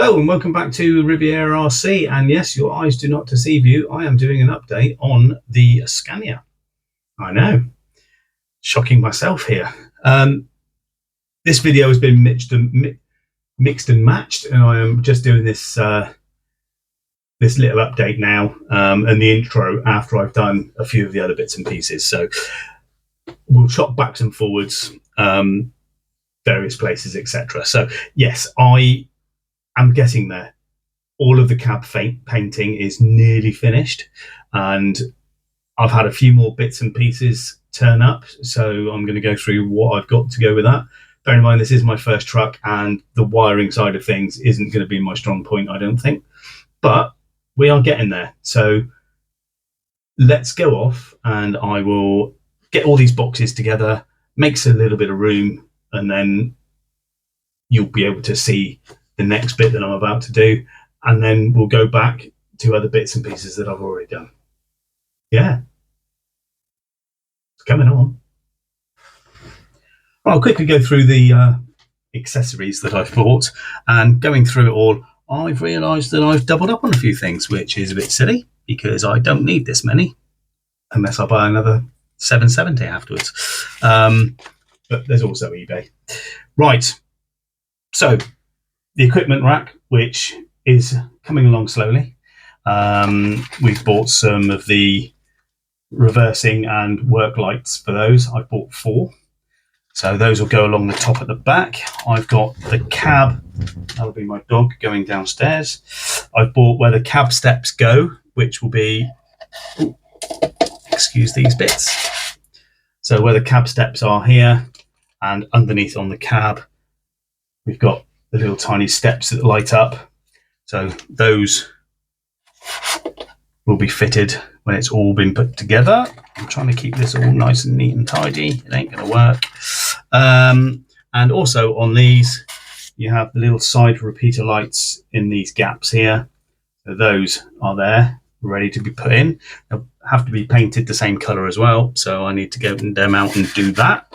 Hello and welcome back to Riviera RC, and yes, your eyes do not deceive you. I am doing an update on the Scania. I know, shocking myself here. This video has been mixed and matched, and I am just doing this this little update now and the intro after I've done a few of the other bits and pieces. So we'll chop backs and forwards, various places, etc. So yes, I'm getting there. All of the cab painting is nearly finished, and I've had a few more bits and pieces turn up, so I'm going to go through what I've got to go with that. Bear in mind, this is my first truck, and the wiring side of things isn't going to be my strong point, I don't think, but we are getting there. So let's go off, and I will get all these boxes together, makes a little bit of room, and then you'll be able to see the next bit that I'm about to do, and then we'll go back to other bits and pieces that I've already done. Yeah, it's coming on. I'll quickly go through the accessories that I've bought, and going through it all, I've realised that I've doubled up on a few things, which is a bit silly because I don't need this many unless I buy another 770 afterwards. But there's also eBay. Right, so the equipment rack, which is coming along slowly. We've bought some of the reversing and work lights for those. I've bought 4. So those will go along the top at the back. I've got the cab, that'll be my dog going downstairs. I've bought where the cab steps go, which will be, excuse these bits. So where the cab steps are here, and underneath on the cab, we've got the little tiny steps that light up. So those will be fitted when it's all been put together. I'm trying to keep this all nice and neat and tidy. It ain't going to work. And also on these, you have the little side repeater lights in these gaps here. So those are there, ready to be put in. They'll have to be painted the same color as well. So I need to go them out and do that.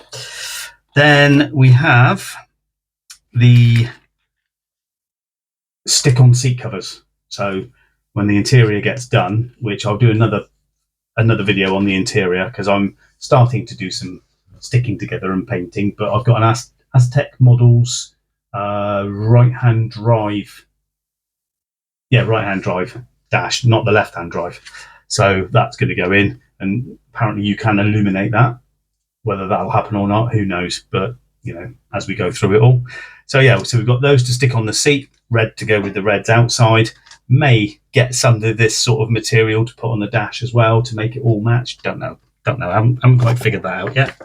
Then we have the stick-on seat covers. So when the interior gets done, which I'll do another video on the interior because I'm starting to do some sticking together and painting, but I've got an Aztec Models right-hand drive dash, not the left-hand drive. So that's going to go in, and apparently you can illuminate that. Whether that'll happen or not, who knows? But you know, as we go through it all. So yeah, so we've got those to stick on the seat, red to go with the reds outside. May get some of this sort of material to put on the dash as well to make it all match. Don't know. I haven't quite figured that out yet.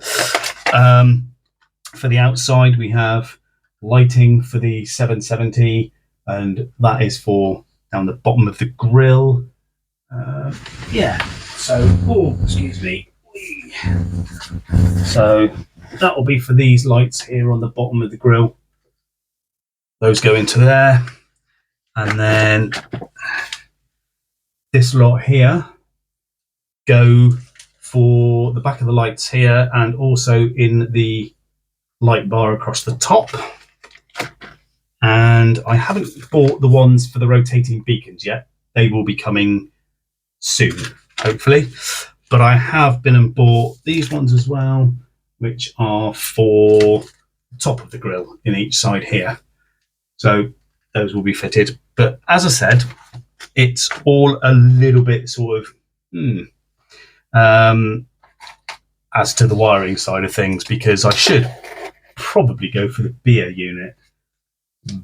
For the outside, we have lighting for the 770, and that is for down the bottom of the grille. Yeah. So, excuse me. So that will be for these lights here on the bottom of the grille. Those go into there, and then this lot here go for the back of the lights here, and also in the light bar across the top. And I haven't bought the ones for the rotating beacons yet. They will be coming soon, hopefully. But I have been and bought these ones as well, which are for the top of the grille in each side here. So those will be fitted. But as I said, it's all a little bit sort of as to the wiring side of things, because I should probably go for the beer unit,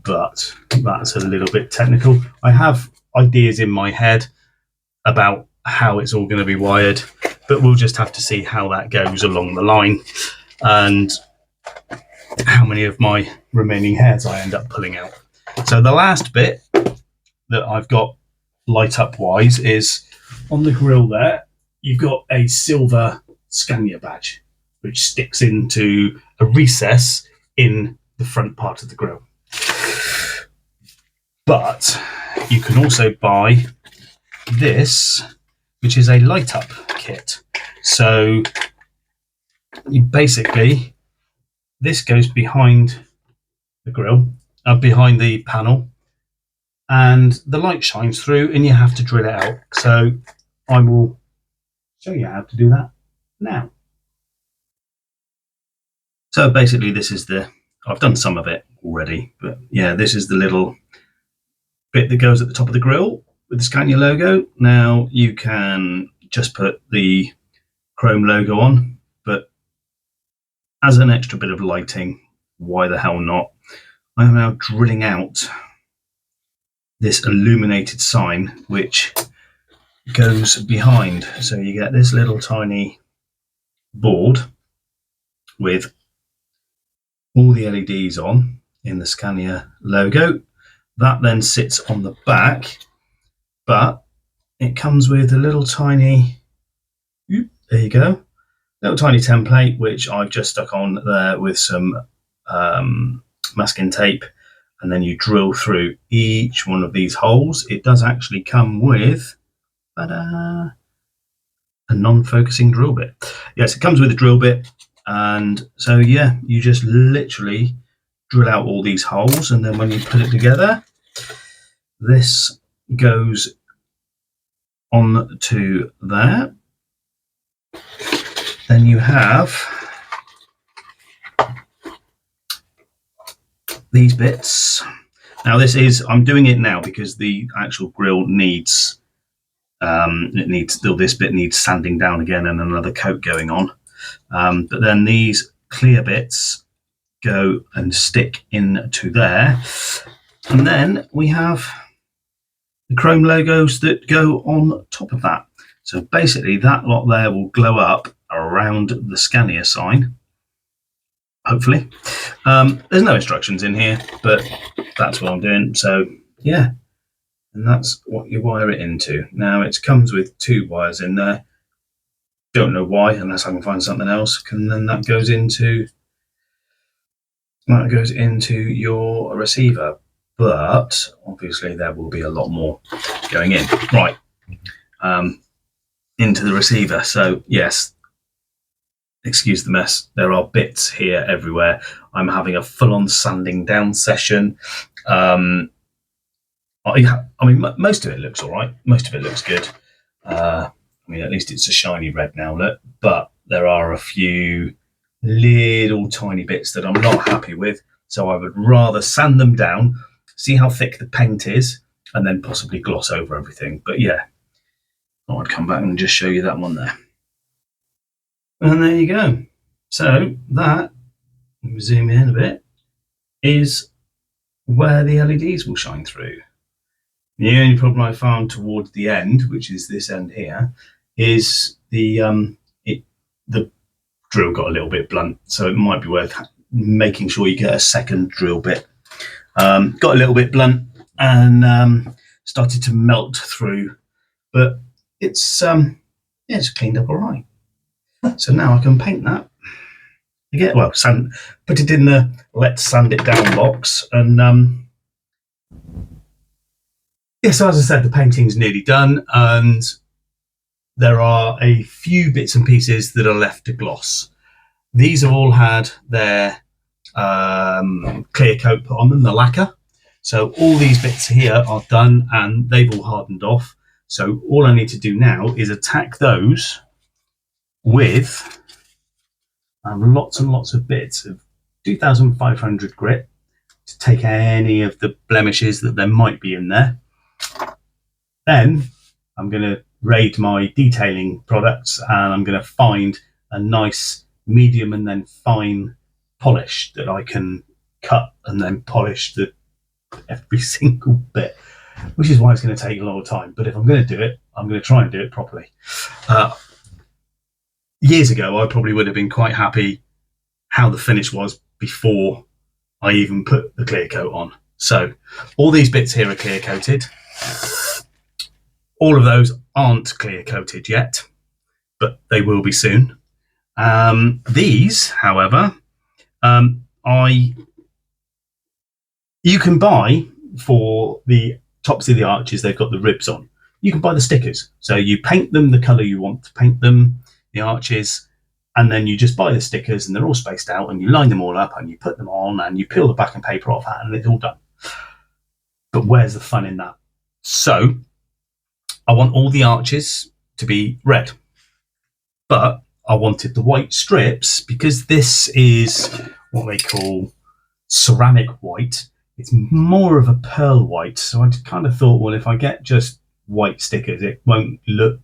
but that's a little bit technical. I have ideas in my head about how it's all going to be wired, but we'll just have to see how that goes along the line and how many of my remaining hairs I end up pulling out. So the last bit that I've got light up wise is on the grille there. You've got a silver Scania badge which sticks into a recess in the front part of the grille. But you can also buy this, which is a light up kit. So you basically, this goes behind the grille, behind the panel, and the light shines through and you have to drill it out. So I will show you how to do that now. So basically this is I've done some of it already, but yeah, this is the little bit that goes at the top of the grille with the Scania logo. Now you can just put the chrome logo on, but as an extra bit of lighting, why the hell not? I am now drilling out this illuminated sign which goes behind. So you get this little tiny board with all the LEDs on in the Scania logo. That then sits on the back, but it comes with a little tiny, there you go, little tiny template which I've just stuck on there with some masking tape, and then you drill through each one of these holes. It does actually come with a non-focusing drill bit. Yes, it comes with a drill bit, and so yeah, you just literally drill out all these holes, and then when you put it together, this goes on to there. Then you have these bits. Now this is, I'm doing it now because the actual grill needs, this bit needs sanding down again and another coat going on. But then these clear bits go and stick into there. And then we have the chrome logos that go on top of that. So basically that lot there will glow up around the Scania sign, hopefully. There's no instructions in here, but that's what I'm doing. So yeah, and that's what you wire it into. Now it comes with 2 wires in there. Don't know why, unless I can find something else. And then that goes into your receiver. But obviously there will be a lot more going in. Right, into the receiver. So yes, excuse the mess. There are bits here everywhere. I'm having a full-on sanding down session. I mean, most of it looks all right. Most of it looks good. I mean, at least it's a shiny red now, look. But there are a few little tiny bits that I'm not happy with. So I would rather sand them down, see how thick the paint is, and then possibly gloss over everything. But yeah, I'd come back and just show you that one there. And there you go. So that, zoom in a bit, is where the LEDs will shine through. The only problem I found towards the end, which is this end here, is the drill got a little bit blunt, so it might be worth making sure you get a second drill bit. Got a little bit blunt and started to melt through, but it's cleaned up all right. So now I can paint that. Again, well, put it in the let's sand it down box, and yeah, so as I said, the painting's nearly done, and there are a few bits and pieces that are left to gloss. These have all had their clear coat put on them, the lacquer. So all these bits here are done and they've all hardened off. So all I need to do now is attack those with lots and lots of bits of 2500 grit to take any of the blemishes that there might be in there. Then I'm going to raid my detailing products and I'm going to find a nice medium and then fine polish that I can cut and then polish every single bit, which is why it's going to take a lot of time. But if I'm going to do it, I'm going to try and do it properly. Years ago, I probably would have been quite happy how the finish was before I even put the clear coat on. So all these bits here are clear coated. All of those aren't clear coated yet, but they will be soon. These, however, you can buy for the tops of the arches, they've got the ribs on. You can buy the stickers. So you paint them the colour you want to paint them, the arches, and then you just buy the stickers and they're all spaced out and you line them all up and you put them on and you peel the backing paper off and it's all done. But where's the fun in that? So I want all the arches to be red, but I wanted the white strips because this is what they call ceramic white. It's more of a pearl white. So I kind of thought, well, if I get just white stickers, it won't look,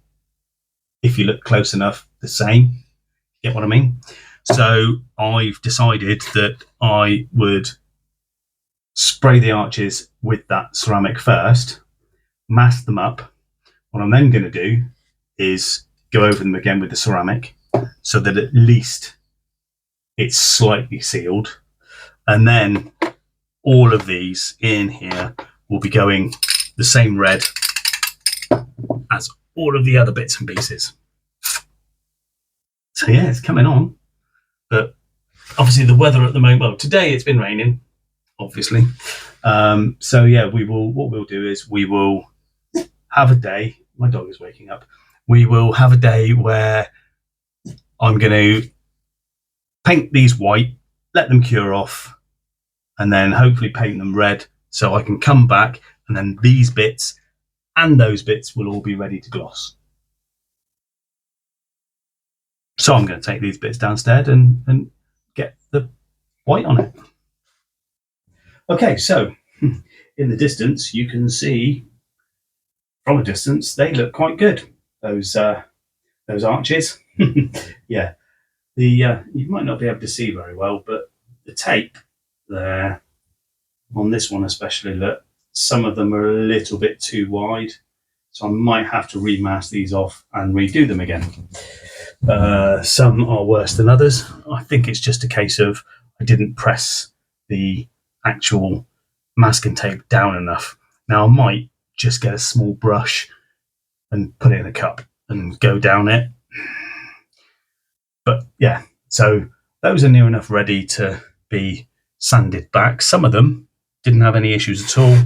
if you look close enough, the same. Get what I mean? So I've decided that I would spray the arches with that ceramic first, mask them up. What I'm then going to do is go over them again with the ceramic so that at least it's slightly sealed. And then all of these in here will be going the same red as all of the other bits and pieces. So yeah, it's coming on. But obviously the weather at the moment, well, today it's been raining, obviously. So yeah, what we'll do is we will have a day. My dog is waking up. We will have a day where I'm going to paint these white, let them cure off, and then hopefully paint them red so I can come back and then these bits and those bits will all be ready to gloss. So I'm going to take these bits downstairs and get the white on it. Okay, so in the distance, you can see from a distance, they look quite good. Those arches. Yeah, you might not be able to see very well, but the tape there on this one especially, look, some of them are a little bit too wide, so I might have to remask these off and redo them again. Some are worse than others. I think it's just a case of I didn't press the actual masking tape down enough. Now I might just get a small brush and put it in a cup and go down it. But yeah, so those are near enough ready to be sanded back. Some of them didn't have any issues at all.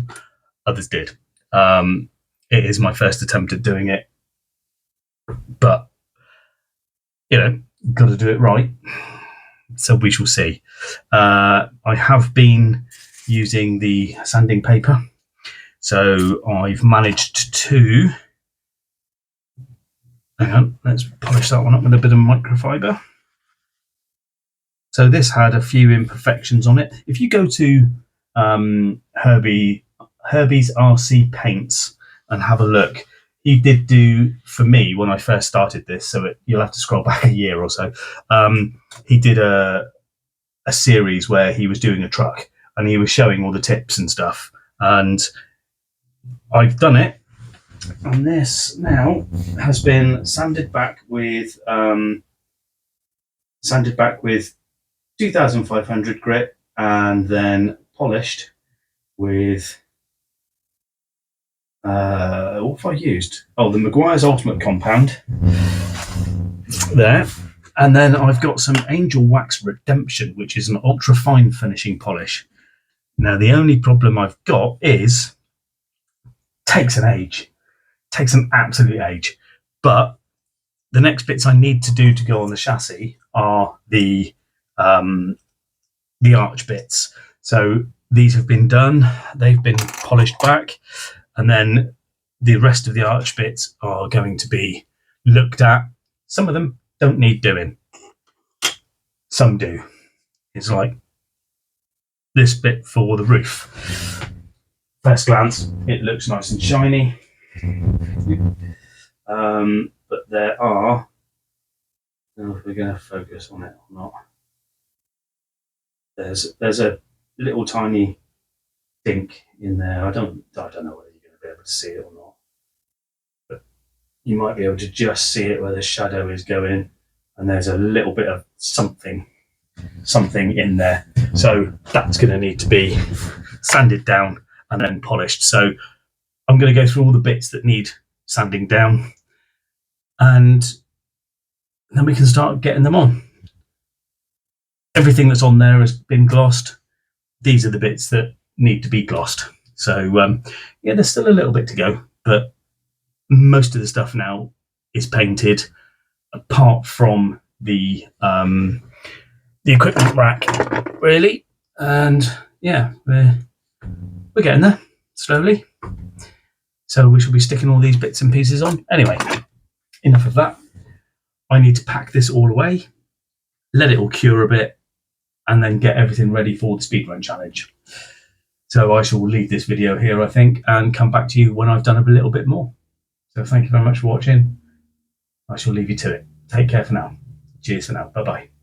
Others did. It is my first attempt at doing it, but you know, got to do it right. So we shall see. I have been using the sanding paper. So I've managed to, hang on, let's polish that one up with a bit of microfiber. So this had a few imperfections on it. If you go to Herbie's RC Paints and have a look, he did do, for me, when I first started this, so you'll have to scroll back a year or so, he did a series where he was doing a truck and he was showing all the tips and stuff. And I've done it, and this now has been sanded back with 2500 grit and then polished with what have I used? Oh, the Maguire's Ultimate Compound there. And then I've got some Angel Wax Redemption, which is an ultra fine finishing polish. Now the only problem I've got is takes an absolute age. But the next bits I need to do to go on the chassis are the arch bits. So these have been done, they've been polished back, and then the rest of the arch bits are going to be looked at. Some of them don't need doing, some do. It's like this bit for the roof. First glance, it looks nice and shiny. But there are, I don't know if we're going to focus on it or not. There's a little tiny dink in there. I don't know whether you're going to be able to see it or not, but you might be able to just see it where the shadow is going, and there's a little bit of something in there. So that's going to need to be sanded down and then polished. So I'm going to go through all the bits that need sanding down, and then we can start getting them on. Everything that's on there has been glossed. These are the bits that need to be glossed. So yeah, there's still a little bit to go, but most of the stuff now is painted, apart from the equipment rack, really. And yeah, we're getting there. slowly. So we shall be sticking all these bits and pieces on. Anyway, enough of that. I need to pack this all away, let it all cure a bit, and then get everything ready for the speedrun challenge. So I shall leave this video here, I think, and come back to you when I've done a little bit more. So thank you very much for watching. I shall leave you to it. Take care for now. Cheers for now. Bye-bye.